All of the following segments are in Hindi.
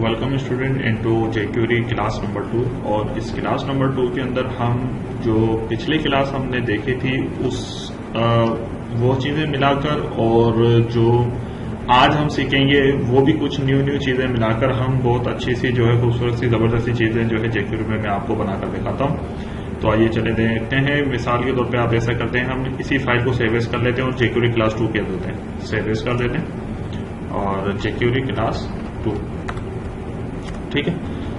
Welcome student into jQuery class number 2। और इस क्लास नंबर 2 के अंदर हम जो पिछली क्लास हमने देखी थी उस वो चीज़ें मिलाकर और जो आज हम सीखेंगे वो भी कुछ न्यू चीज़ें मिलाकर हम बहुत अच्छी सी जो है खूबसूरत सी ज़बरदस्त सी चीज़ें जो है जेक्यूरी में मैं आपको बनाकर दिखाता हूँ। तो आइए चले देखते हैं। मिसाल के तौर पे आप ऐसा करते हैं, हम इसी फाइल को सेव एज कर लेते हैं और जेक्यूरी क्लास 2 कह देते हैं, सेव एज कर देते हैं और जेक्यूरी क्लास 2, ठीक है।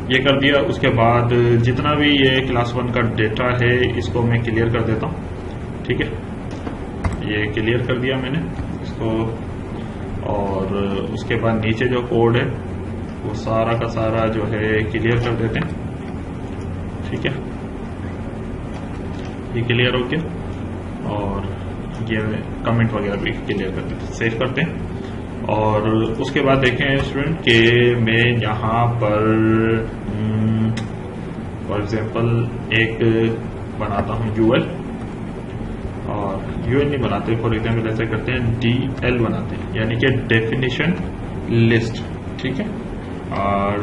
ये कर दिया। उसके बाद जितना भी ये क्लास 1 का डेटा है इसको मैं क्लियर कर देता हूँ, ठीक है। ये क्लियर कर दिया मैंने इसको और उसके बाद नीचे जो कोड है वो सारा का सारा जो है क्लियर कर देते हैं, ठीक है। ये क्लियर हो गया और ये कमेंट वगैरह भी क्लियर कर देते हैं, सेव करते हैं। और उसके बाद देखें स्टूडेंट कि मैं यहाँ पर फॉर एग्जांपल एक बनाता हूँ यूएल, और यूएल नहीं बनाते, फॉर एग्जांपल ऐसे करते हैं डीएल बनाते हैं, यानी कि डेफिनेशन लिस्ट, ठीक है। और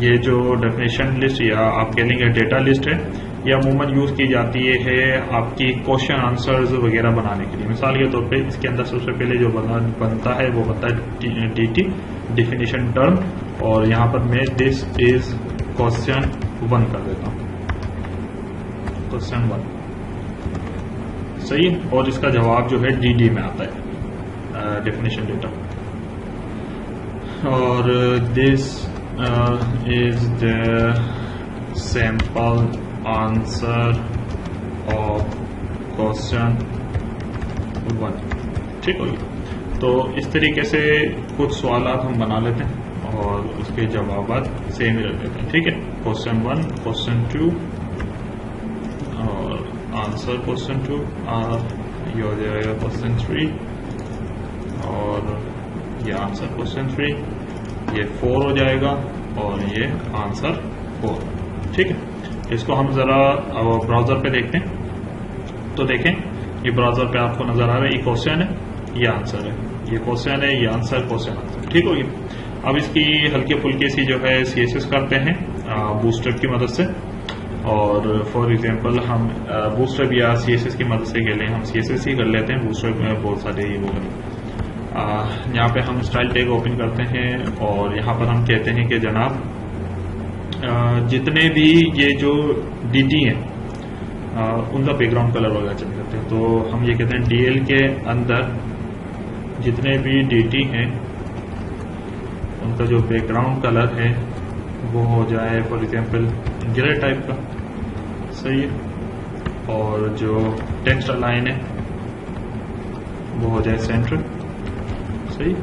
ये जो डेफिनेशन लिस्ट या आप कह लेंगे डेटा लिस्ट है, यह अमूमन यूज की जाती है आपकी क्वेश्चन आंसर्स वगैरह बनाने के लिए। मिसाल के तौर पे इसके अंदर सबसे पहले जो बनता है वो बनता है डीटी, डेफिनेशन टर्म, और यहाँ पर मैं दिस इज क्वेश्चन 1 कर देता हूँ, क्वेश्चन 1, सही है। और इसका जवाब जो है डीडी में आता है, डेफिनेशन डेटा। और this is the sample answer of question 1, ठीक हो गया। तो इस तरीके से कुछ सवाल हम बना लेते हैं और उसके जवाब सेम ही रख देते हैं, ठीक है। क्वेश्चन 1, क्वेश्चन 2 और आंसर क्वेश्चन 2, ये हो जाएगा क्वेश्चन 3 और ये आंसर क्वेश्चन 3, ये 4 हो जाएगा और ये आंसर 4, ठीक है। इसको हम जरा ब्राउजर पे देखते हैं। तो देखें ये ब्राउजर पे आपको नजर आ रहा है, ये क्वेश्चन है, ये आंसर है, ये क्वेश्चन है, ये आंसर, क्वेश्चन आंसर, ठीक हो गया। अब इसकी हल्के फुल्के सी जो है सीएसएस करते हैं बूटस्ट्रैप की मदद से। और फॉर एग्जांपल हम बूटस्ट्रैप या सीएसएस की मदद से के लिए हम सीएसएस ही कर लेते हैं। बूटस्ट्रैप में बहुत सारे ये वो यहाँ पे हम स्टाइल टैग ओपन करते हैं और यहाँ पर हम कहते हैं कि जनाब जितने भी ये जो डीटी हैं उनका बैकग्राउंड कलर वगैरह चेंज करते हैं। तो हम ये कहते हैं डीएल के अंदर जितने भी डीटी हैं उनका जो बैकग्राउंड कलर है वो हो जाए फॉर एग्जांपल ग्रे टाइप का, सही है। और जो टेक्स्ट लाइन है वो हो जाए सेंट्रल, सही।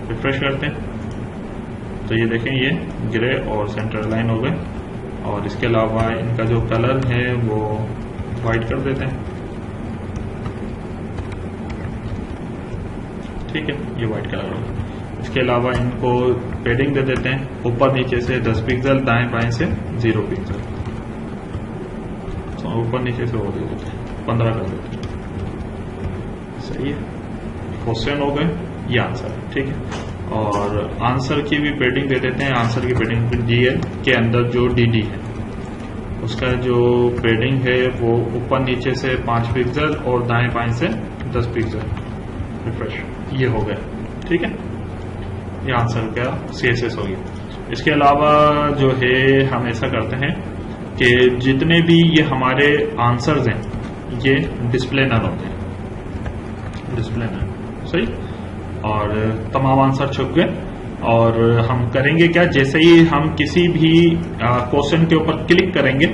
रिफ्रेश करते हैं तो ये देखें ये ग्रे और सेंट्रल लाइन हो गए। और इसके अलावा इनका जो कलर है वो वाइट कर देते हैं, ठीक है, ये वाइट कलर हो गया। इसके अलावा इनको पेडिंग दे देते हैं, ऊपर नीचे से 10 पिक्सल, दाएं बाएं से 0 पिक्सल, तो ऊपर नीचे से वो दे देते हैं 15 कर देते हैं, सही है। क्वेश्चन हो गए, ये आंसर है, ठीक है। और आंसर की भी पेडिंग दे देते हैं। आंसर की पेडिंग डीएल के अंदर जो डीडी है उसका जो पेडिंग है वो ऊपर नीचे से 5 पिक्सल और दाएं बाएं से 10 पिक्सल, रिफ्रेश, ये हो गया, ठीक है। ये आंसर का सीएसएस हो गया। इसके अलावा जो है हम ऐसा करते हैं कि जितने भी ये हमारे आंसर्स हैं ये डिस्प्ले नन होते हैं, डिस्प्ले नन, सही। और तमाम आंसर छुप गए। और हम करेंगे क्या, जैसे ही हम किसी भी क्वेश्चन के ऊपर क्लिक करेंगे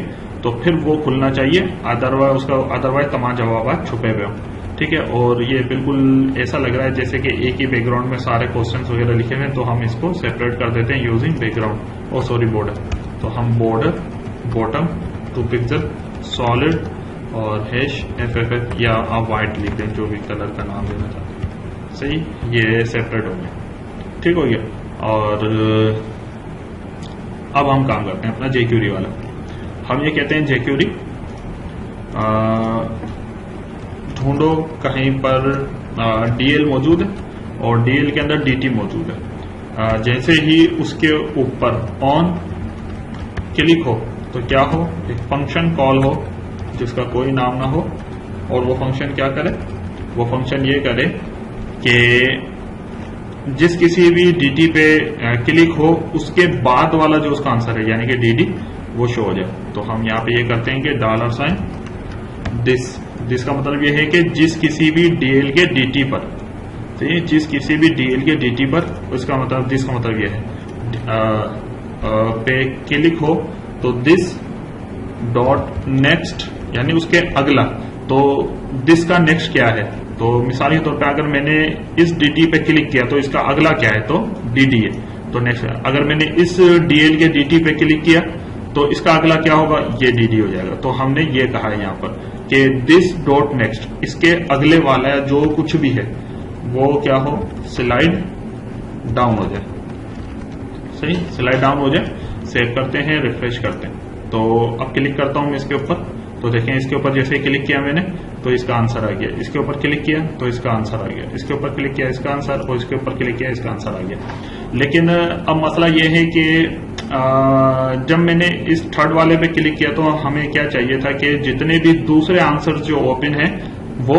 तो फिर वो खुलना चाहिए, अदरवाइज तमाम जवाब छुपे हुए हों, ठीक है। और ये बिल्कुल ऐसा लग रहा है जैसे कि एक ही बैकग्राउंड में सारे क्वेश्चंस वगैरह लिखे हुए हैं। तो हम इसको सेपरेट कर देते हैं यूजिंग बैकग्राउंड और सॉरी बॉर्डर। तो हम बॉर्डर, बॉटम 2 पिक्सल, सॉलिड और हैश FFF या आप वाइट लिख दें, जो भी कलर का नाम देना चाहते हैं, सही। ये सेपरेट हो गया, ठीक हो गया। और अब हम काम करते हैं अपना जेक्यूरी वाला। हम ये कहते हैं जेक्यूरी ढूंढो कहीं पर डीएल मौजूद है और डीएल के अंदर डीटी मौजूद है। जैसे ही उसके ऊपर ऑन क्लिक हो तो क्या हो, एक फंक्शन कॉल हो जिसका कोई नाम ना हो, और वो फंक्शन क्या करे, वो फंक्शन ये करे कि जिस किसी भी dt पे क्लिक हो उसके बाद वाला जो उसका आंसर है यानी कि dd वो शो हो जाए। तो हम यहाँ पे ये करते हैं कि $दिस का मतलब ये है कि जिस किसी भी dl के dt पर, तो ये जिस किसी भी dl के dt पर, उसका मतलब दिस का मतलब ये है पे क्लिक हो तो दिस डॉट नेक्स्ट यानी उसके अगला, तो दिस का नेक्स्ट क्या है, तो मिसाल के तौर पे अगर मैंने इस dt पे क्लिक किया तो इसका अगला क्या है, तो dd है, तो नेक्स्ट। अगर मैंने इस dl के dt पे क्लिक किया तो इसका अगला क्या होगा, ये dd हो जाएगा। तो हमने ये कहा है यहाँ पर कि दिस डॉट नेक्स्ट, इसके अगले वाला जो कुछ भी है वो क्या हो, स्लाइड डाउन हो जाए। सही, स्लाइड डाउन हो जाए। सेव करते हैं, रिफ्रेश करते हैं। तो अब क्लिक करता हूं मैं इसके ऊपर, तो देखें इसके ऊपर जैसे क्लिक किया मैंने तो इसका आंसर आ गया, इसके ऊपर क्लिक किया तो इसका आंसर आ गया, इसके ऊपर क्लिक किया इसका आंसर, और इसके ऊपर क्लिक किया इसका आंसर आ गया। लेकिन अब मसला यह है कि जब मैंने इस थर्ड वाले पे क्लिक किया तो हमें क्या चाहिए था कि जितने भी दूसरे आंसर जो ओपन है वो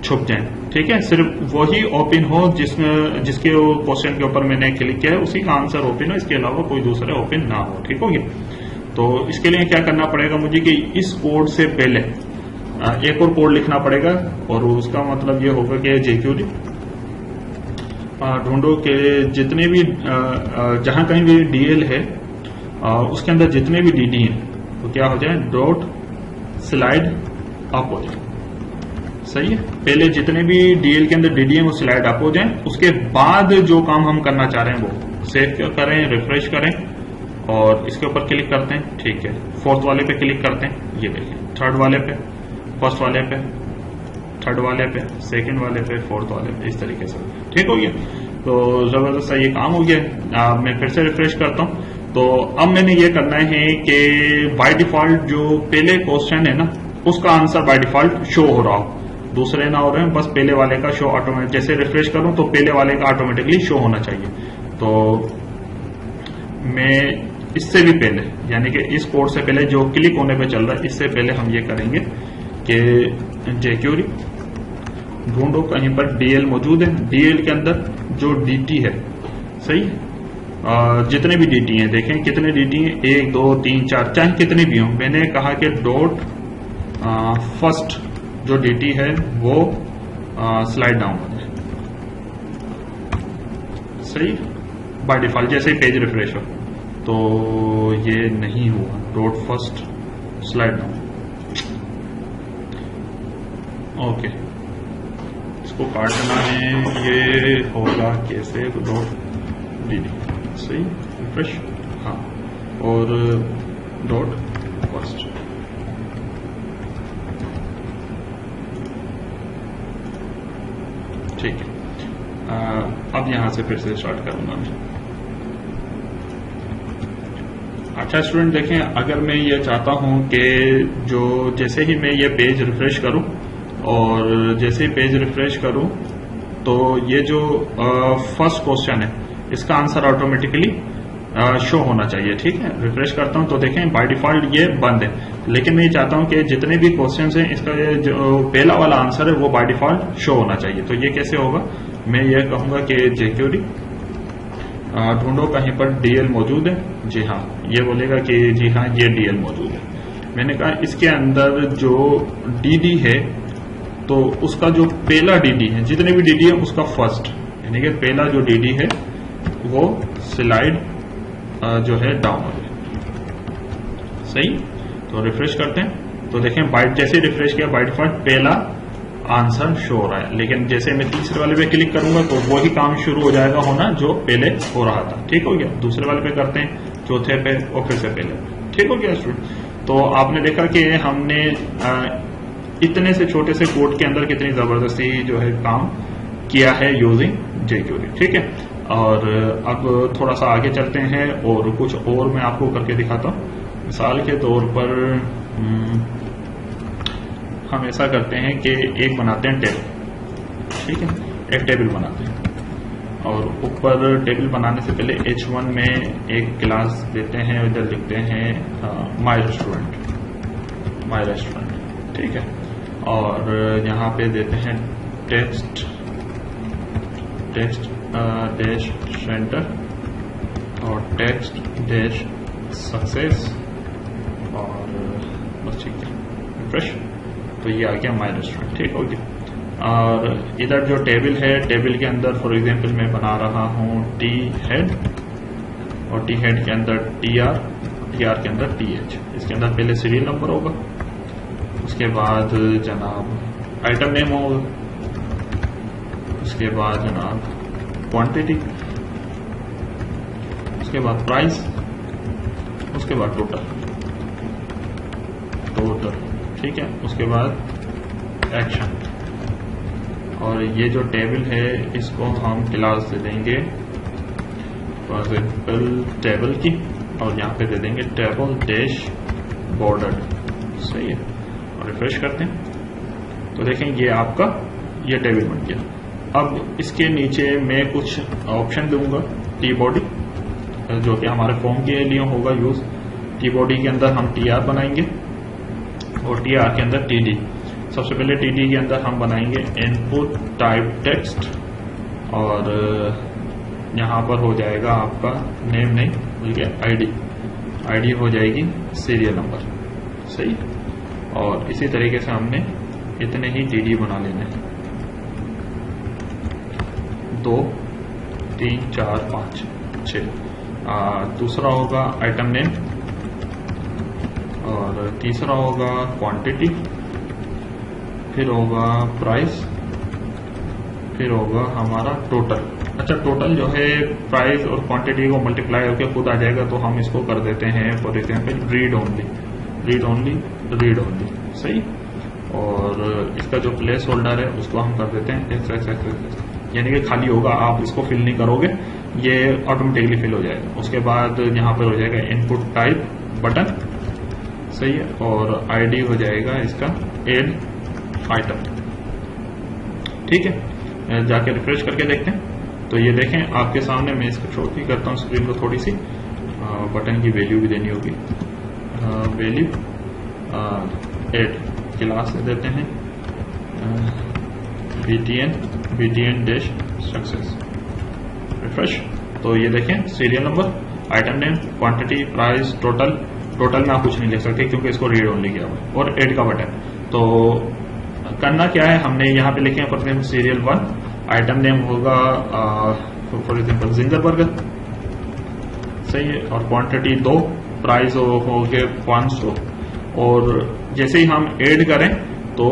छुप जाएं। ठीक है, सिर्फ वही ओपन हो जिसके क्वेश्चन के ऊपर मैंने क्लिक किया है उसी का आंसर ओपन हो, इसके अलावा कोई दूसरे ओपन ना हो। ठीक हो गया। तो इसके लिए क्या करना पड़ेगा मुझे कि इस कोड से पहले एक और कोड लिखना पड़ेगा, और उसका मतलब ये होगा कि jQuery ढूंढो के जितने भी जहां कहीं भी DL है उसके अंदर जितने भी DD हैं तो क्या हो जाए, डॉट स्लाइड अप हो जाए। सही है, पहले जितने भी DL के अंदर DD हैं वो स्लाइड अप हो जाएं, उसके बाद जो काम हम करना चाह रहे हैं वो सेव करें, रिफ्रेश करें और इसके ऊपर क्लिक करते हैं। ठीक है, फोर्थ वाले पे क्लिक करते हैं, ये देखिए थर्ड वाले पे, फर्स्ट वाले पे, थर्ड वाले पे, सेकंड वाले पे, फोर्थ वाले पे, इस तरीके से। ठीक हो गया। तो जबरदस्त ये काम हो गया। मैं फिर से रिफ्रेश करता हूं। तो अब मैंने ये करना है कि बाय डिफॉल्ट जो पहले क्वेश्चन है ना उसका आंसर बाय डिफॉल्ट शो हो रहा हो, दूसरे ना हो रहे हैं, बस पहले वाले का शो ऑटोमेटिक, जैसे रिफ्रेश करूं तो पहले वाले का ऑटोमेटिकली शो होना चाहिए। तो मैं इससे भी पहले यानी कि इस कोड से पहले जो क्लिक होने पे चल रहा है, इससे पहले हम ये करेंगे कि jQuery ढूंढो कहीं पर DL मौजूद है, DL के अंदर जो DT है, सही, जितने भी DT हैं, देखें कितने DT हैं, 1 2 3 4, चाहे कितने भी हों। मैंने कहा कि डॉट फर्स्ट जो DT है वो स्लाइड डाउन हो जाए। सही, बाय डिफॉल्ट जैसे ही पेज रिफ्रेश हो तो ये नहीं हुआ, dot first slide down. Okay, इसको काटना है, ये होगा कैसे, डॉट DD। सही, रिफ्रेश, हाँ, और डॉट फर्स्ट। ठीक है, अब यहां से फिर से स्टार्ट करूंगा मैं। अच्छा स्टूडेंट, देखें अगर मैं ये चाहता हूं कि जो जैसे ही मैं ये पेज रिफ्रेश करूं और जैसे ही पेज रिफ्रेश करूं तो ये जो फर्स्ट क्वेश्चन है इसका आंसर ऑटोमेटिकली शो होना चाहिए। ठीक है, रिफ्रेश करता हूं तो देखें बाय डिफॉल्ट ये बंद है, लेकिन मैं ये चाहता हूं कि जितने भी क्वेश्चंस हैं इसका जो पहला वाला आंसर है वो बाय डिफॉल्ट शो होना चाहिए। तो ये कैसे होगा, मैं ये कहूंगा कि jQuery ढूंढो कहीं पर DL मौजूद है। जी हाँ, ये बोलेगा कि जी हाँ ये DL मौजूद है। मैंने कहा इसके अंदर जो DD है तो उसका जो पहला DD है, जितने भी DD है उसका फर्स्ट यानी कि पहला जो DD है वो स्लाइड जो है डाउन हो जाए। सही, तो रिफ्रेश करते हैं तो देखें बाइट जैसे रिफ्रेश किया बाय डिफॉल्ट पहला आंसर शो हो रहा है, लेकिन जैसे मैं तीसरे वाले पे क्लिक करूंगा तो वही काम शुरू हो जाएगा होना जो पहले हो रहा था। ठीक हो गया। दूसरे वाले पे करते हैं, चौथे पे और फिर से पहले। ठीक हो गया स्टूडेंट। तो आपने देखा कि हमने इतने से छोटे से कोड के अंदर कितनी जबरदस्ती जो है काम किया है यूजिंग jQuery। ठीक है, और अब थोड़ा सा आगे चलते हैं और कुछ और मैं आपको करके दिखाता हूँ। मिसाल के तौर पर हम ऐसा करते हैं कि एक बनाते हैं टेबल। ठीक है, एक टेबल बनाते हैं। और ऊपर टेबल बनाने से पहले H1 में एक क्लास देते हैं, इधर लिखते हैं माय रेस्टोरेंट, ठीक है। और यहाँ पे देते हैं टेक्स्ट डैश सेंटर और टेक्स्ट डैश सक्सेस और बस, ठीक है, रिफ्रेश। तो ये आ गया माय रेस्टोरेंट, ठीक हो गया। और इधर जो टेबल है, टेबल के अंदर फॉर एग्जांपल मैं बना रहा हूँ टी हेड, और टी हेड के अंदर TR के अंदर TH। इसके अंदर पहले सीरियल नंबर होगा, उसके बाद जनाब आइटम नेम होगा, उसके बाद जनाब क्वांटिटी, उसके बाद प्राइस, उसके बाद टोटल, ठीक है। उसके बाद एक्शन। और ये जो टेबल है इसको हम क्लास दे देंगे फॉर एग्जाम्पल टेबल की, और यहाँ पे दे देंगे टेबल डैश बॉर्डर, सही है। और रिफ्रेश करते हैं तो देखें ये आपका ये टेबल बन गया। अब इसके नीचे मैं कुछ ऑप्शन दूंगा, टी बॉडी जो कि हमारे फॉर्म के लिए होगा यूज। टी बॉडी के अंदर हम TR बनाएंगे और TR के अंदर TD। सबसे पहले TD के अंदर हम बनाएंगे इनपुट टाइप टेक्स्ट, और यहाँ पर हो जाएगा आपका नेम नहीं बल्कि आईडी हो जाएगी सीरियल नंबर, सही। और इसी तरीके से हमने इतने ही TD बना लेने हैं, 2 3 4 5 6। दूसरा होगा आइटम नेम, और तीसरा होगा क्वांटिटी, फिर होगा प्राइस, फिर होगा हमारा टोटल। अच्छा, टोटल जो है प्राइस और क्वांटिटी को मल्टीप्लाई होकर खुद आ जाएगा, तो हम इसको कर देते हैं फॉर एग्जाम्पल रीड ओनली, सही। और इसका जो प्लेस होल्डर है उसको हम कर देते हैं x, यानी कि खाली होगा, आप इसको फिल नहीं करोगे, ये ऑटोमेटिकली फिल हो जाएगा। उसके बाद यहाँ पर हो जाएगा इनपुट टाइप बटन, सही है। और आईडी हो जाएगा इसका एड आइटम, ठीक है। जाके रिफ्रेश करके देखते हैं तो ये देखें आपके सामने, मैं इसको शो भी करता हूँ स्क्रीन को थोड़ी सी। बटन की वैल्यू भी देनी होगी, वैल्यू एड क्लास देते हैं BTN डैश सक्सेस, रिफ्रेश। तो ये देखें serial number, item name, quantity, price, total में आप कुछ नहीं लिख सकते क्योंकि इसको रीड ओनली किया हुआ है, और एड का बटन। तो करना क्या है, हमने यहाँ पे लिखे हैं for example serial 1, item name होगा फॉर एग्जाम्पल जिंगर बर्गर, सही है। और क्वांटिटी 2, प्राइस हो गए 500। और जैसे ही हम ऐड करें तो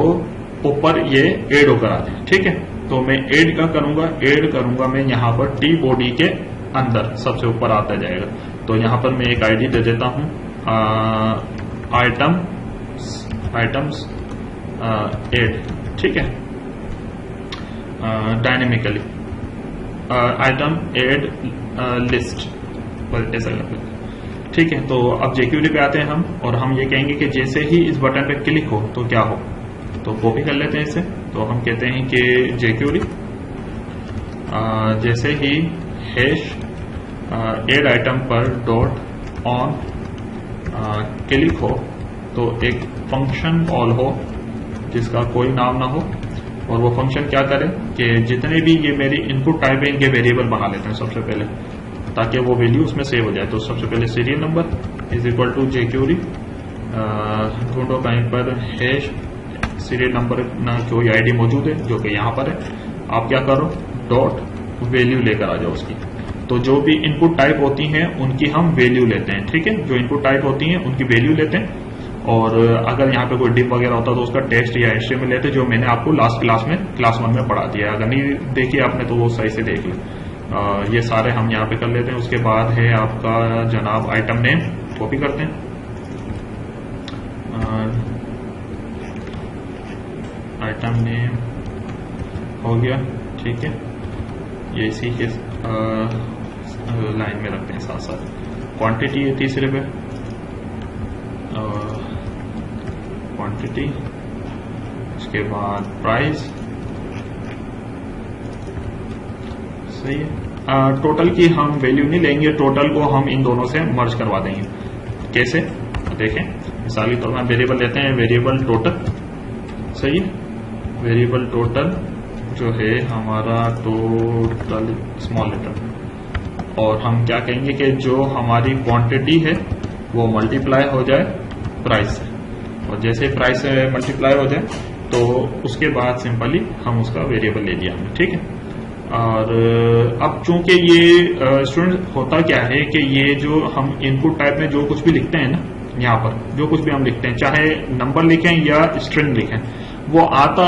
ऊपर ये ऐड होकर आ जाए, ठीक है। तो मैं ऐड क्या करूंगा मैं यहाँ पर टी बॉडी के अंदर सबसे ऊपर आता जाएगा। तो यहाँ पर मैं एक आईडी दे देता हूँ, आइटम्स ऐड, ठीक है, डायनेमिकली आइटम ऐड लिस्ट, ऐसा करते हैं, ठीक है। तो अब jQuery पे आते हैं हम, और हम ये कहेंगे कि जैसे ही इस बटन पे क्लिक हो तो क्या हो। तो कॉपी कर लेते हैं इसे, तो हम कहते हैं कि jQuery जैसे ही हैश एड आइटम पर डॉट ऑन क्लिक हो तो एक फंक्शन कॉल हो जिसका कोई नाम ना हो, और वो फंक्शन क्या करे कि जितने भी ये मेरी इनपुट टाइप है इनके वेरिएबल बना लेते हैं सबसे पहले, ताकि वो वैल्यू उसमें सेव हो जाए। तो सबसे पहले serial number is equal to jQuery, ढूंढो कहीं पर हैश सीरियल नंबर ना कोई आईडी मौजूद है जो कि यहाँ पर है, आप क्या करो डॉट वैल्यू लेकर आ जाओ उसकी। तो जो भी इनपुट टाइप होती हैं उनकी हम वैल्यू लेते हैं, ठीक है। जो इनपुट टाइप होती हैं उनकी वैल्यू लेते हैं, और अगर यहाँ पे कोई डिप वगैरह होता तो उसका टेक्स्ट या HTML लेते, जो मैंने आपको लास्ट क्लास 1 में पढ़ा दिया है। अगर नहीं देखी आपने तो वो सही से देख लें। ये सारे हम यहाँ पे कर लेते हैं। उसके बाद है आपका जनाब आइटम नेम, कॉपी करते हैं, आइटम नेम हो गया, ठीक है। ये इसी के लाइन में रखते हैं साथ साथ। क्वांटिटी है तीसरे पे, क्वांटिटी, उसके बाद प्राइस, सही है। टोटल की हम वैल्यू नहीं लेंगे, टोटल को हम इन दोनों से मर्ज करवा देंगे। कैसे देखें, मिसाली तौर पर वेरिएबल लेते हैं, वेरिएबल टोटल, सही है। वेरिएबल टोटल जो है हमारा टोटल स्मॉल लेटर, और हम क्या कहेंगे कि जो हमारी क्वांटिटी है वो मल्टीप्लाई हो जाए प्राइस से, और जैसे प्राइस से मल्टीप्लाई हो जाए तो उसके बाद सिंपली हम उसका वेरिएबल ले लिया हमने, ठीक है। और अब चूंकि ये स्टूडेंट होता क्या है कि ये जो हम इनपुट टाइप में जो कुछ भी लिखते हैं ना, यहाँ पर जो कुछ भी हम लिखते हैं, चाहे नंबर लिखें या स्ट्रिंग लिखें, वो आता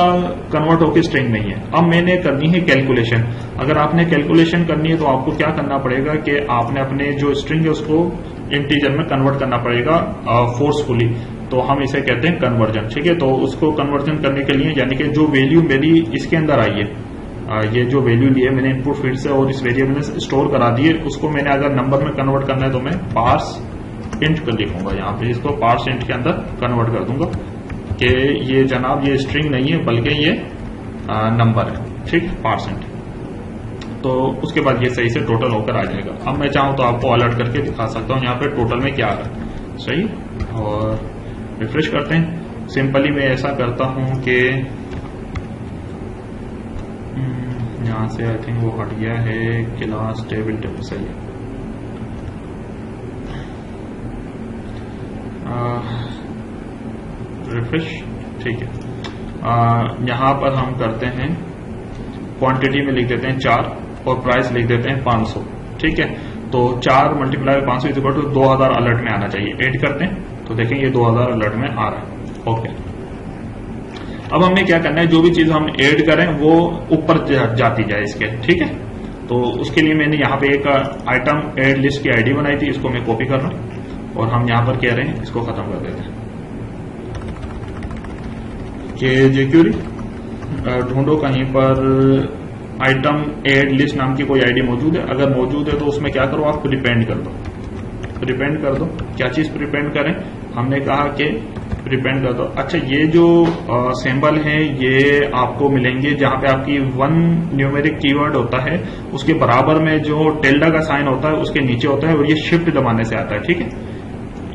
कन्वर्ट होकर स्ट्रिंग में ही है। अब मैंने करनी है कैलकुलेशन। अगर आपने कैलकुलेशन करनी है तो आपको क्या करना पड़ेगा कि आपने अपने जो स्ट्रिंग है उसको इंटीजर में कन्वर्ट करना पड़ेगा फोर्सफुली, तो हम इसे कहते हैं कन्वर्जन, ठीक है। तो उसको कन्वर्जन करने के लिए, यानी कि जो वैल्यू मेरी इसके अंदर आई है, ये जो वैल्यू ली है मैंने इनपुट फील्ड से और इस वेरिएबल में स्टोर करा दी है, उसको मैंने अगर नंबर में कन्वर्ट करना है तो मैं पार्स इंट कर लिखूंगा, यहाँ पे इसको पार्स इंट के अंदर कन्वर्ट कर दूंगा कि ये जनाब ये स्ट्रिंग नहीं है बल्कि ये नंबर है, ठीक, पार्स इंट। तो उसके बाद ये सही से टोटल होकर आ जाएगा। अब मैं चाहूं तो आपको अलर्ट करके दिखा सकता हूं यहाँ पे टोटल में क्या आ रहा है, सही। और रिफ्रेश करते हैं। सिंपली मैं ऐसा करता हूं कि यहां से आई थिंक वो हट गया है, क्लास टेबल टेबल, सही है। रिफ्रेश, ठीक है। यहां पर हम करते हैं क्वांटिटी में लिख देते हैं 4 और प्राइस लिख देते हैं 500, ठीक है। तो 4 मल्टीप्लाई 500 इक्वल टू 2000 अलर्ट में आना चाहिए। ऐड करते हैं तो देखें ये 2000 अलर्ट में आ रहा है, ओके। अब हमें क्या करना है, जो भी चीज हम ऐड करें वो ऊपर जाती जाए इसके, ठीक है। तो उसके लिए मैंने यहाँ पे एक आइटम ऐड लिस्ट की आईडी बनाई थी, इसको मैं कॉपी कर रहा हूं और हम यहाँ पर कह रहे हैं इसको खत्म कर देते हैं कि jQuery ढूंढो कहीं पर आइटम ऐड लिस्ट नाम की कोई आईडी मौजूद है। अगर मौजूद है तो उसमें क्या करो, आप प्रीपेंड कर दो, प्रीपेंड कर दो। क्या चीज प्रीपेंड करें, हमने कहा कि प्रीपेंड कर दो। अच्छा, ये जो सिंबल है ये आपको मिलेंगे जहां पे आपकी 1 न्यूमेरिक कीवर्ड होता है, उसके बराबर में जो टिल्डा का साइन होता है उसके नीचे होता है, और ये शिफ्ट दबाने से आता है, ठीक है।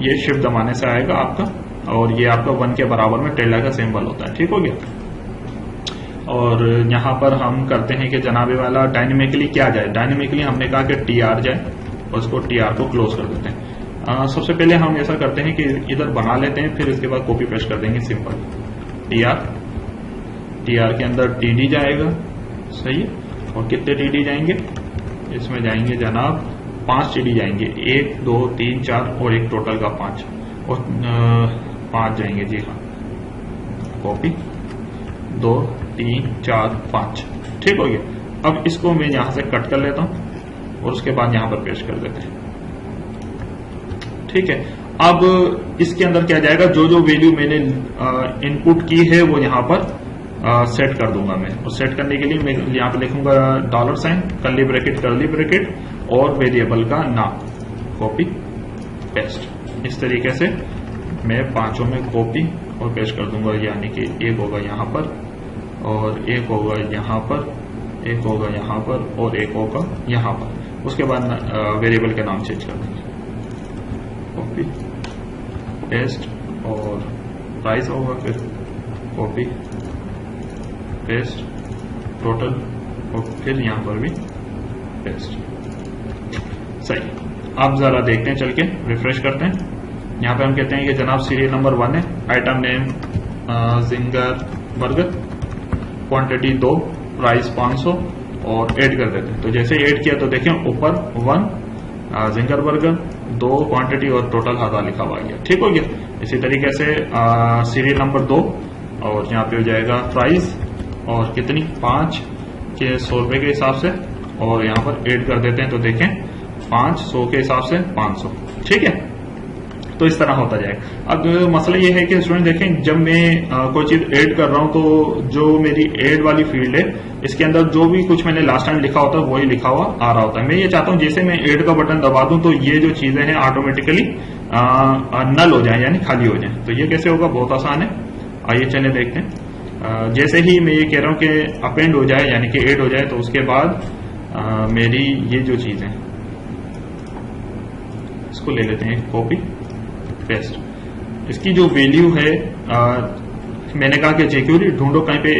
ये शिफ्ट दबाने से आएगा आपका, और ये आपका 1 के बराबर में टिल्डा का सिंबल होता है, ठीक हो गया। और यहां पर हम करते हैं कि जनाबे वाला डायनेमिकली क्या जाए, डायनेमिकली हमने कहा कि TR जाए और उसको TR को क्लोज कर देते हैं। सबसे पहले हम ऐसा करते हैं कि इधर बना लेते हैं, फिर इसके बाद कॉपी पेस्ट कर देंगे सिंपल। TR के अंदर TD जाएगा, सही है। और कितने TD जाएंगे, इसमें जाएंगे जनाब 5 TD जाएंगे, 1 2 3 4 और एक टोटल का 5, और 5 जाएंगे, जी हाँ। कॉपी 2 3 4 5, ठीक हो गया। अब इसको मैं यहां से कट कर लेता हूं और उसके बाद यहां पर पेस्ट कर देते हैं, ठीक है। अब इसके अंदर क्या जाएगा, जो जो वैल्यू मैंने इनपुट की है वो यहां पर सेट कर दूंगा मैं। और सेट करने के लिए मैं यहां पे लिखूंगा $, कर्ली ब्रैकेट कर्ली ब्रैकेट और वेरिएबल का नाम, कॉपी पेस्ट। इस तरीके से मैं पांचों में कॉपी और पेस्ट कर दूंगा, यानी कि एक होगा यहां पर और एक होगा यहां पर, एक होगा यहां पर और एक होगा यहां पर। उसके बाद वेरिएबल का नाम चेंज कर देंगे, कॉपी पेस्ट, और प्राइस होगा फिर कॉपी पेस्ट टोटल, और फिर यहां पर भी पेस्ट, सही। अब जरा देखते हैं, चल के रिफ्रेश करते हैं। यहां पे हम कहते हैं कि जनाब सीरियल नंबर 1 है, item name ginger burger, quantity 2, price 500, और ऐड कर देते हैं। तो जैसे ऐड किया तो देखें ऊपर 1 जिंगर बर्गर, 2 क्वांटिटी और टोटल 1000 लिखा हुआ गया, ठीक हो गया। इसी तरीके से सीरियल नंबर 2, और यहाँ पे हो जाएगा प्राइस और कितनी 5 के 100 रुपए के हिसाब से, और यहाँ पर ऐड कर देते हैं तो देखें 500 के हिसाब से 500, ठीक है। तो इस तरह होता जाएगा। अब मसला ये है कि स्टूडेंट देखें, जब मैं कोई चीज ऐड कर रहा हूं तो जो मेरी ऐड वाली फील्ड है इसके अंदर जो भी कुछ मैंने लास्ट टाइम लिखा होता है वही लिखा हुआ आ रहा होता है। मैं ये चाहता हूं जैसे मैं ऐड का बटन दबा दूं तो ये जो चीजें हैं ऑटोमेटिकली नल हो जाए, यानी खाली हो जाए। तो ये कैसे होगा, बहुत आसान है, आइए चले देखते हैं। जैसे ही मैं ये कह रहा हूं कि अपेंड हो जाए यानी कि ऐड हो जाए, तो उसके बाद मेरी ये जो चीज़ है इसको ले लेते हैं कॉपी पेस्ट। इसकी जो वैल्यू है मैंने कहा कि जेक्यूरी ढूंढो कहीं पे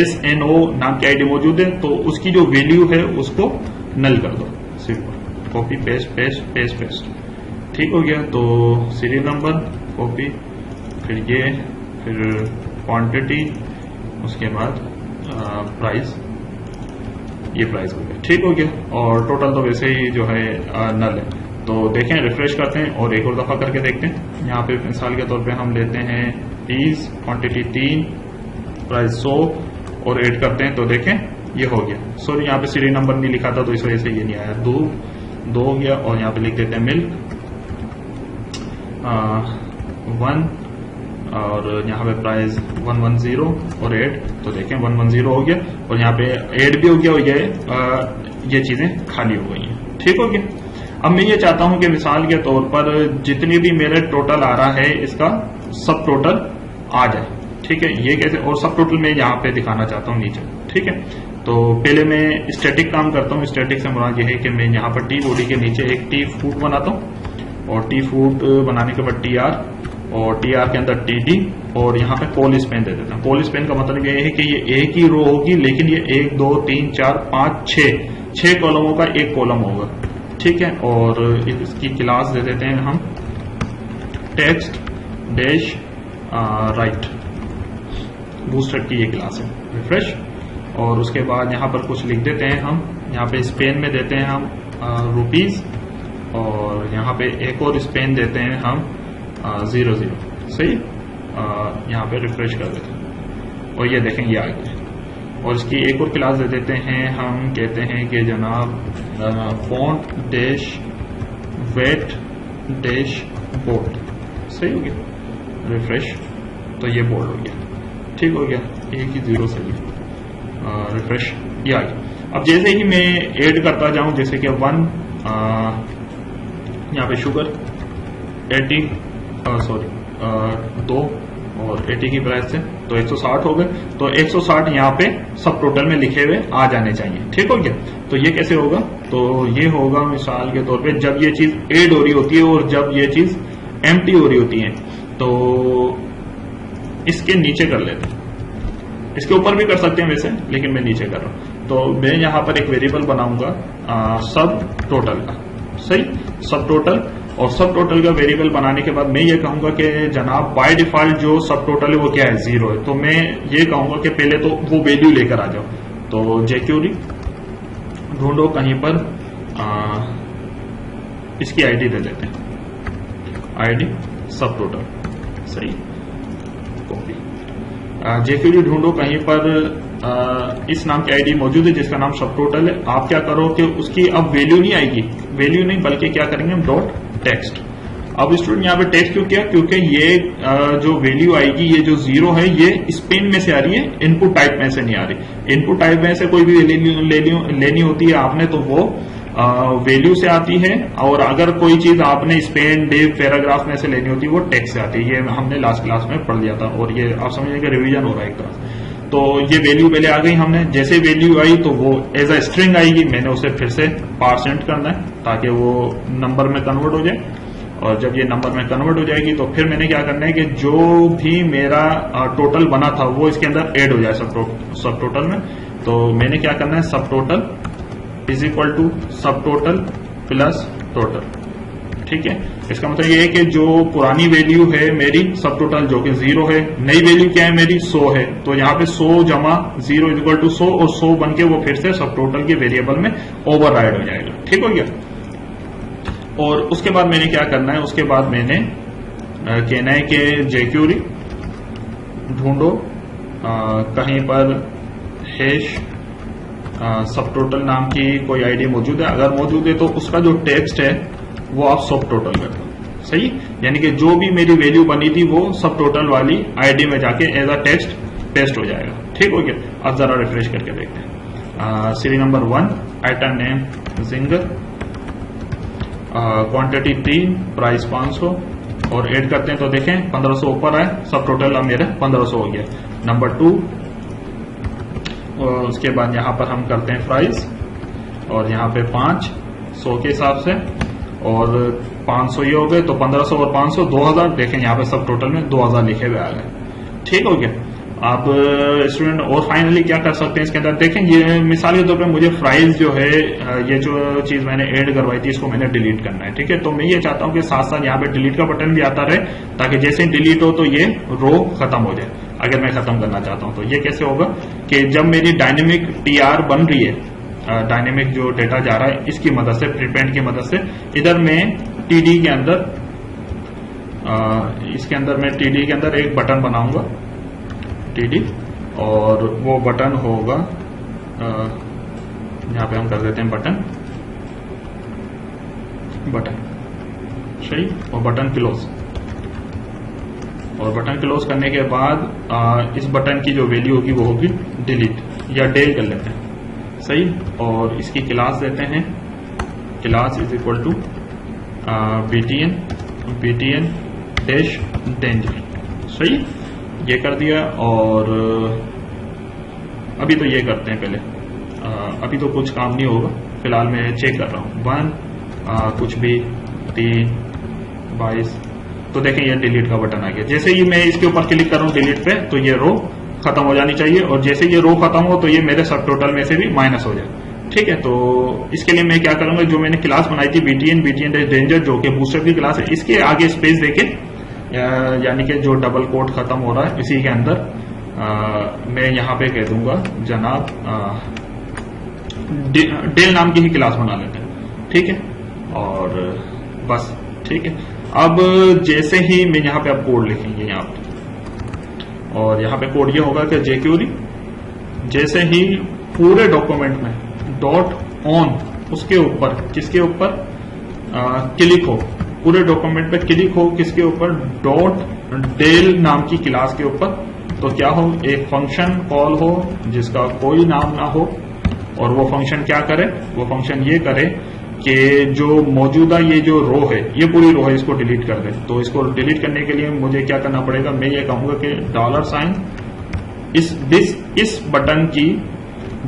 SNO नाम की आईडी मौजूद है, तो उसकी जो वैल्यू है उसको नल कर दो, simple copy paste paste paste paste. ठीक हो गया। तो सीरियल नंबर कॉपी, फिर ये, फिर क्वांटिटी, उसके बाद प्राइस, ये प्राइस हो गया। ठीक हो गया। और टोटल तो वैसे ही जो है नल है। तो देखें, रिफ्रेश करते हैं और एक और दफा करके देखते हैं। यहाँ पे मिसाल के तौर पे हम लेते हैं 30, क्वांटिटी 3, प्राइस 100 और ऐड करते हैं तो देखें ये हो गया। सॉरी, यहाँ पे सीरियल नंबर नहीं लिखा था तो इस वजह से ये नहीं आया। 2 हो गया। और यहाँ पे लिख देते हैं मिल्क 1 और यहाँ पे प्राइस 110 और ऐड तो देखें 110 हो गया। और यहाँ पे ऐड भी हो गया और ये चीजें खाली हो गई हैं। ठीक हो गया। अब मैं ये चाहता हूं कि मिसाल के तौर पर जितनी भी मेरे टोटल आ रहा है इसका सब टोटल आ जाए। ठीक है, ये कैसे, और सब टोटल मैं यहाँ पे दिखाना चाहता हूँ नीचे। ठीक है, तो पहले मैं स्टैटिक काम करता हूँ। स्टैटिक से मुराद ये है कि मैं यहाँ पर टी बॉडी के नीचे एक टी फूड बनाता हूँ और टी फूड बनाने के बाद TR और TR के अंदर TD और यहाँ पे कॉल स्पेन दे देता हूँ। कॉल स्पेन का मतलब ये है कि ये एक ही रो होगी लेकिन ये 1 2 3 4 5 6 कॉलमों का एक कॉलम होगा। ठीक है, और इसकी क्लास दे देते हैं हम टेक्स्ट डैश राइट, बूस्टरैप की ये क्लास है। रिफ्रेश, और उसके बाद यहाँ पर कुछ लिख देते हैं हम। यहाँ पे स्पेन में देते हैं हम रुपीज और यहाँ पे एक और स्पेन देते हैं हम 00। सही, यहाँ पे रिफ्रेश कर देते हैं और ये देखें ये आ गया। और इसकी एक और क्लास दे देते हैं हम, कहते हैं कि जनाब font dash weight dash bold. सही हो गया। रिफ्रेश, तो ये बोल्ड हो गया। ठीक हो गया, एक ही 0 सही है। रिफ्रेश, ये आ गया। अब जैसे ही मैं ऐड करता जाऊं, जैसे कि 1 यहाँ पे शुगर 80 2 और 80 की प्राइस से तो 160 हो गए। तो 160 यहाँ पे सब टोटल में लिखे हुए आ जाने चाहिए। ठीक हो गया। तो ये कैसे होगा, तो ये होगा मिसाल के तौर पे जब ये चीज ऐड हो रही होती है और जब ये चीज एम्प्टी हो रही होती है तो इसके नीचे कर लेते हैं। इसके ऊपर भी कर सकते हैं वैसे, लेकिन मैं नीचे कर रहा हूं। तो मैं यहाँ पर एक वेरिएबल बनाऊंगा सब टोटल का। सही, सब टोटल। और सब टोटल का वेरिएबल बनाने के बाद मैं ये कहूंगा कि जनाब बाय डिफॉल्ट जो सब टोटल है वो क्या है, 0 है। तो मैं ये कहूंगा कि पहले तो वो वैल्यू लेकर आ जाओ। तो जेक्यूरी ढूंढो कहीं पर इसकी आईडी दे देते हैं, आईडी सब टोटल। सही, कॉपी। जेक्यूरी ढूंढो कहीं पर इस नाम की आईडी मौजूद है जिसका नाम सब टोटल है। आप क्या करो कि उसकी अब वैल्यू नहीं आएगी, वैल्यू नहीं बल्कि क्या करेंगे हम डॉट टेक्स्ट। अब स्टूडेंट यहाँ पे टेक्स्ट क्यों किया, क्योंकि ये जो वैल्यू आएगी ये जो 0 है ये स्पेन में से आ रही है, इनपुट टाइप में से नहीं आ रही। इनपुट टाइप में से कोई भी लेनी होती है आपने तो वो वैल्यू से आती है, और अगर कोई चीज आपने स्पेन डिव पैराग्राफ में से लेनी होती है वो टेक्स्ट से आती है। ये हमने लास्ट क्लास में पढ़ लिया था और ये आप समझिए रिवीजन हो रहा है एक तरह। तो ये वैल्यू पहले आ गई हमने, जैसे वैल्यू आई तो वो एज अ स्ट्रिंग आएगी, मैंने उसे फिर से % करना है ताकि वो नंबर में कन्वर्ट हो जाए। और जब ये नंबर में कन्वर्ट हो जाएगी तो फिर मैंने क्या करना है कि जो भी मेरा टोटल बना था वो इसके अंदर ऐड हो जाए सब टोटल में। तो मैंने क्या करना है, सब टोटल इज इक्वल टू सब टोटल प्लस टोटल। ठीक है, इसका मतलब ये है कि जो पुरानी वैल्यू है मेरी सब टोटल जो कि 0 है, नई वैल्यू क्या है मेरी 100 है। तो यहाँ पे 100 जमा 0 इज इक्वल टू 100 और 100 बन के वो फिर से सब टोटल के वेरिएबल में ओवरराइड हो जाएगा। ठीक हो गया। और उसके बाद मैंने क्या करना है, उसके बाद मैंने कहना है कि जेक्यूरी ढूंढो कहीं पर हैश सब टोटल नाम की कोई आईडी मौजूद है। अगर मौजूद है तो उसका जो टेक्स्ट है वो आप सब टोटल कर दो। सही, यानी कि जो भी मेरी वैल्यू बनी थी वो सब टोटल वाली आईडी में जाके एज अ टेक्स्ट पेस्ट हो जाएगा। ठीक हो गया। अब जरा रिफ्रेश करके देखते हैं। Series number 1, item name ginger, quantity 3, price 500 और ऐड करते हैं तो देखें 1500 ऊपर आए, सब टोटल अब मेरे 1500 हो गया। नंबर 2, और उसके बाद यहां पर हम करते हैं प्राइस और यहाँ पे 500 के हिसाब से, और 500 ये हो गए, तो 1500 और 500 2000। देखें यहाँ पे सब टोटल में 2000 लिखे हुए आ गए। ठीक हो गया। आप स्टूडेंट और फाइनली क्या कर सकते हैं इसके अंदर, देखें ये मिसाल के तौर पे मुझे प्राइस जो है, ये जो चीज मैंने ऐड करवाई थी इसको मैंने डिलीट करना है। ठीक है, तो मैं ये चाहता हूं कि साथ साथ यहाँ पे डिलीट का बटन भी आता रहे, ताकि जैसे ही डिलीट हो तो ये रो खत्म हो जाए। अगर मैं खत्म करना चाहता हूं तो ये कैसे होगा कि जब मेरी डायनेमिक टीआर बन रही है, डायनेमिक जो डेटा जा रहा है इसकी मदद से, प्रीपेंड की मदद से, इधर मैं टीडी के अंदर, इसके अंदर मैं टीडी के अंदर एक बटन बनाऊंगा, टीडी, और वो बटन होगा, यहां पे हम कर देते हैं बटन सही, और बटन क्लोज। और बटन क्लोज करने के बाद इस बटन की जो वैल्यू होगी वो होगी डिलीट या डेल कर लेते हैं सही, और इसकी क्लास देते हैं, class is equal to BTN dash danger सही, ये कर दिया। और अभी तो ये करते हैं पहले, अभी तो कुछ काम नहीं होगा, फिलहाल मैं चेक कर रहा हूं। 1 कुछ भी 3 22, तो देखें ये डिलीट का बटन आ गया। जैसे ही मैं इसके ऊपर क्लिक कर रहा हूं डिलीट पे, तो ये रो खत्म हो जानी चाहिए, और जैसे ये रो खत्म हो तो ये मेरे सब टोटल में से भी माइनस हो जाए। ठीक है, तो इसके लिए मैं क्या करूंगा, जो मैंने क्लास बनाई थी बीटीएन डेंजर, जो कि बूस्टर की क्लास है, इसके आगे स्पेस देके, यानी कि जो डबल कोट खत्म हो रहा है इसी के अंदर मैं यहां पे कह दूंगा जनाब डेल नाम की ही क्लास बना लेते हैं। ठीक है, और बस ठीक है। अब जैसे ही मैं यहां पे आप कोड लिखेंगे यहां पे, और यहां पे कोड ये होगा कि जेक्यूरी, जैसे ही पूरे डॉक्यूमेंट में डॉट ऑन उसके ऊपर, किसके ऊपर क्लिक हो, पूरे डॉक्यूमेंट पे क्लिक हो किसके ऊपर, डॉट डेल नाम की क्लास के ऊपर, तो क्या हो, एक फंक्शन कॉल हो जिसका कोई नाम ना हो, और वो फंक्शन क्या करे, वो फंक्शन ये करे कि जो मौजूदा ये जो रो है, ये पूरी रो है, इसको डिलीट कर दे। तो इसको डिलीट करने के लिए मुझे क्या करना पड़ेगा, मैं ये कहूंगा कि $, इस बटन की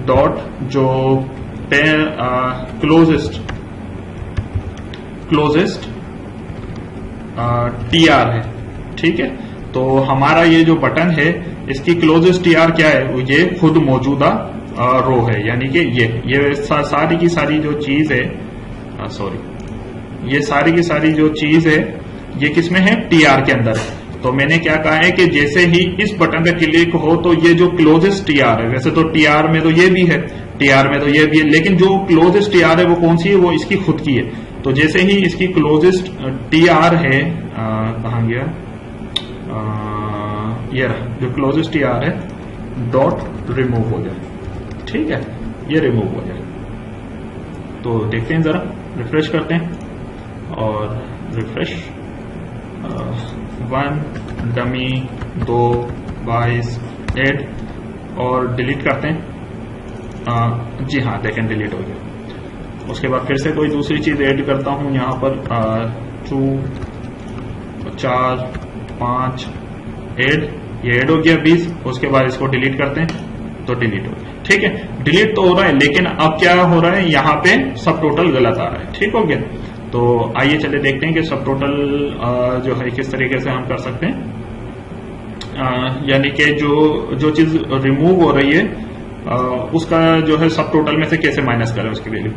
डॉट जो क्लोजेस्ट टीआर है। ठीक है, तो हमारा ये जो बटन है इसकी क्लोजेस्ट टीआर क्या है, ये खुद मौजूदा रो है, यानी कि ये सारी की सारी जो चीज है, ये सारी की सारी जो चीज है ये किसमें है, टीआर के अंदर है। तो मैंने क्या कहा है कि जैसे ही इस बटन पे क्लिक हो तो ये जो क्लोजेस्ट टीआर है, वैसे तो टीआर में तो ये भी है, टीआर में तो ये भी है, लेकिन जो क्लोजेस्ट टीआर है वो कौन सी है, वो इसकी खुद की है। तो जैसे ही इसकी क्लोजेस्ट टीआर है, कहां गया, ये रहा, जो क्लोजेस्ट टीआर है डॉट रिमूव हो जाए। ठीक है, ये रिमूव हो जाए। तो देखते हैं जरा, रिफ्रेश करते हैं, और रिफ्रेश 1 डमी 2 22 8, और डिलीट करते हैं। जी हाँ, देखें डिलीट हो गया। उसके बाद फिर से कोई दूसरी चीज ऐड करता हूं यहां पर, 2 4 5 ऐड, ये ऐड हो गया 20। उसके बाद इसको डिलीट करते हैं तो डिलीट हो गया। ठीक है, डिलीट तो हो रहा है, लेकिन अब क्या हो रहा है, यहाँ पे सब टोटल गलत आ रहा है। ठीक हो गया, तो आइए चले देखते हैं कि सब टोटल जो है किस तरीके से हम कर सकते हैं, यानी कि जो चीज रिमूव हो रही है उसका जो है सब टोटल में से कैसे माइनस करें उसकी वैल्यू।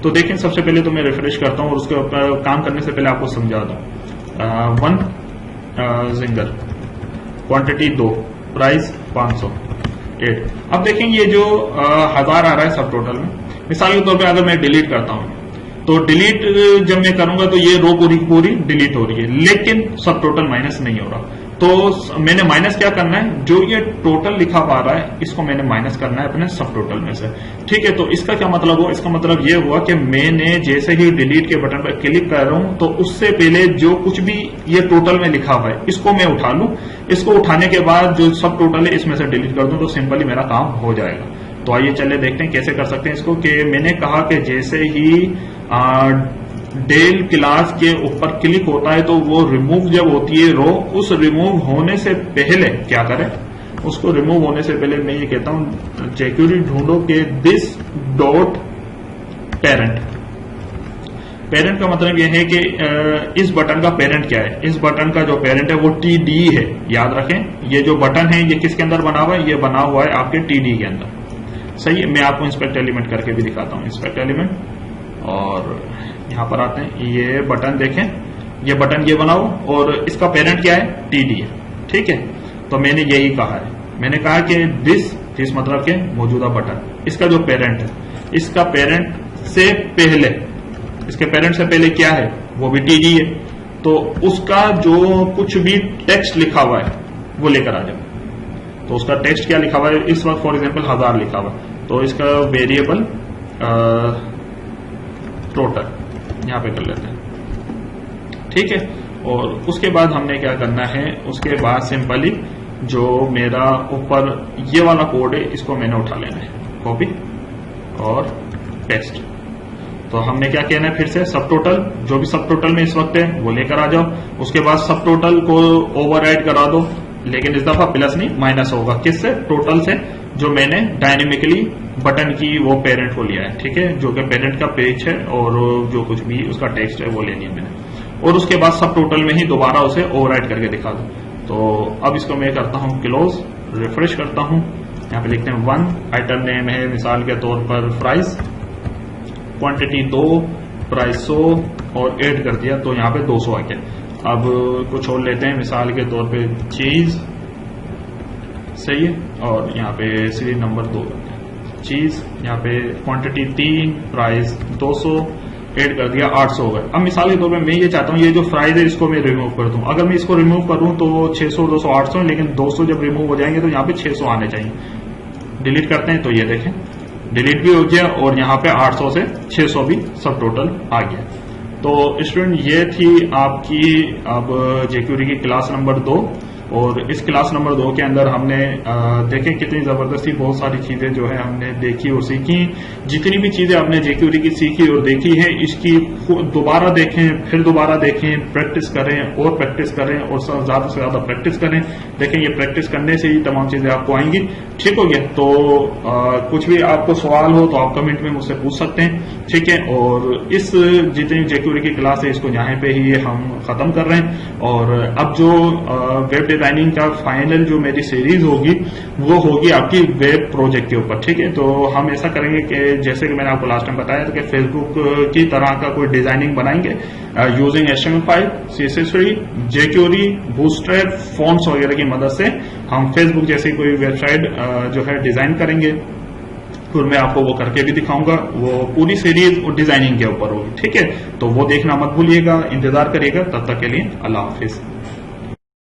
तो देखें, सबसे पहले तो मैं रिफ्रेश करता हूं, और उसके ऊपर काम करने से पहले आपको समझा दूं। 1 जिंगर, क्वांटिटी 2, प्राइस 500 8। अब देखें ये जो 1000 आ रहा है सब टोटल में, मिसाल के तौर पे अगर मैं डिलीट करता हूं तो डिलीट जब मैं करूंगा तो ये रो पूरी पूरी डिलीट हो रही है, लेकिन सब टोटल माइनस नहीं हो रहा। तो मैंने माइनस क्या करना है, जो ये टोटल लिखा पा रहा है इसको मैंने माइनस करना है अपने सब टोटल में से। ठीक है, तो इसका क्या मतलब हुआ, इसका मतलब ये हुआ कि मैंने जैसे ही डिलीट के बटन पर क्लिक कर रहा हूं तो उससे पहले जो कुछ भी ये टोटल में लिखा हुआ है इसको मैं उठा लूं, इसको उठाने के बाद जो सब टोटल है इसमें से डिलीट कर दूं तो सिंपली मेरा काम हो जाएगा। तो आइए चले देखते हैं कैसे कर सकते हैं इसको। कि मैंने कहा कि जैसे ही डेल क्लास के ऊपर क्लिक होता है तो वो रिमूव जब होती है रो, उस रिमूव होने से पहले क्या करें, उसको रिमूव होने से पहले मैं ये कहता हूं जेक्यूरी ढूंढो कि दिस डॉट पेरेंट। पेरेंट का मतलब यह है कि इस बटन का पेरेंट क्या है। इस बटन का जो पेरेंट है वो TD है। याद रखें, ये जो बटन है ये किसके अंदर बना हुआ है, ये बना हुआ है आपके TD के अंदर। सही है, मैं आपको इंस्पेक्ट एलिमेंट करके भी दिखाता हूं। इंस्पेक्ट एलिमेंट, और यहां पर आते हैं, ये बटन देखें, ये बटन ये बना हुआ और इसका पेरेंट क्या है, TD है। ठीक है, तो मैंने यही कहा है, मैंने कहा कि दिस मतलब के मौजूदा बटन, इसका जो पेरेंट है, इसका पेरेंट से पहले, इसके पेरेंट से पहले क्या है, वो भी TD है। तो उसका जो कुछ भी टेक्स्ट लिखा हुआ है वो लेकर आ जाओ। तो उसका टेक्स्ट क्या लिखा हुआ है, इस वक्त फॉर एग्जांपल 1000 लिखा हुआ है, तो इसका वेरिएबल टोटल यहां पे कर लेते हैं। ठीक है, और उसके बाद हमने क्या करना है, उसके बाद सिंपली जो मेरा ऊपर ये वाला कोड है इसको मैंने उठा लेना है, कॉपी और पेस्ट। तो हमने क्या कहना है, फिर से सब टोटल, जो भी सब टोटल में इस वक्त है वो लेकर आ जाओ। उसके बाद सब टोटल को ओवरराइड करा दो, लेकिन इस दफा प्लस नहीं माइनस होगा। किससे, टोटल से, जो मैंने डायनेमिकली बटन की वो पेरेंट को लिया है। ठीक है, जो कि पेरेंट का पेज है और जो कुछ भी उसका टेक्स्ट है वो ले लिया मैंने। और उसके बाद सब टोटल में ही दोबारा उसे ओवरराइड करके दिखा दो। तो अब इसको मैं करता हूं क्लोज, रिफ्रेश करता हूं। यहाँ पे लिखते हैं 1, आइटम नेम है मिसाल के तौर पर प्राइस, क्वांटिटी 2, प्राइस 100 और ऐड कर दिया, तो यहाँ पे 200 आ गया। अब कुछ और लेते हैं, मिसाल के तौर पे चीज, सही है, और यहाँ पे सीरीज नंबर 2 चीज, यहाँ पे क्वांटिटी 3, प्राइस 200, ऐड कर दिया, 800 हो गए। अब मिसाल के तौर पे मैं ये चाहता हूँ ये जो प्राइस है इसको मैं रिमूव कर दूं। अगर मैं इसको रिमूव करूं तो 600, 200, 800, लेकिन 200 जब रिमूव हो जाएंगे तो यहाँ पे 600 आने चाहिए। डिलीट करते हैं तो ये देखें डिलीट भी हो गया और यहाँ पे 800 से 600 भी सब टोटल आ गया। तो स्टूडेंट ये थी आपकी अब jQuery की क्लास नंबर 2, और इस क्लास नंबर 2 के अंदर हमने देखें कितनी जबरदस्ती बहुत सारी चीजें जो है हमने देखी और सीखी। जितनी भी चीजें हमने jQuery की सीखी और देखी है, इसकी दोबारा देखें, फिर दोबारा देखें, प्रैक्टिस करें और प्रैक्टिस करें और ज्यादा से ज्यादा प्रैक्टिस करें। देखें ये प्रैक्टिस करने से ही तमाम चीजें आपको आएंगी। ठीक हो गया, तो कुछ भी आपको सवाल हो तो आप कमेंट में मुझसे पूछ सकते हैं। ठीक है, और इस जितनी jQuery की क्लास है इसको यहाँ पे ही हम खत्म कर रहे हैं। और अब जो वेब डिजाइनिंग का फाइनल जो मेरी सीरीज होगी वो होगी आपकी वेब प्रोजेक्ट के ऊपर। ठीक है, तो हम ऐसा करेंगे कि जैसे कि मैंने आपको लास्ट टाइम बताया था कि फेसबुक की तरह का कोई डिजाइनिंग बनाएंगे using HTML5, CSS3, jQuery, bootstrap, fonts वगैरह की मदद से हम फेसबुक जैसी कोई वेबसाइट जो है डिजाइन करेंगे। फिर मैं आपको वो करके भी दिखाऊंगा। वो पूरी सीरीज और डिजाइनिंग के ऊपर होगी। ठीक है, तो वो देखना मत भूलिएगा, इंतजार करिएगा। तब तक के लिए अल्लाह हाफिज।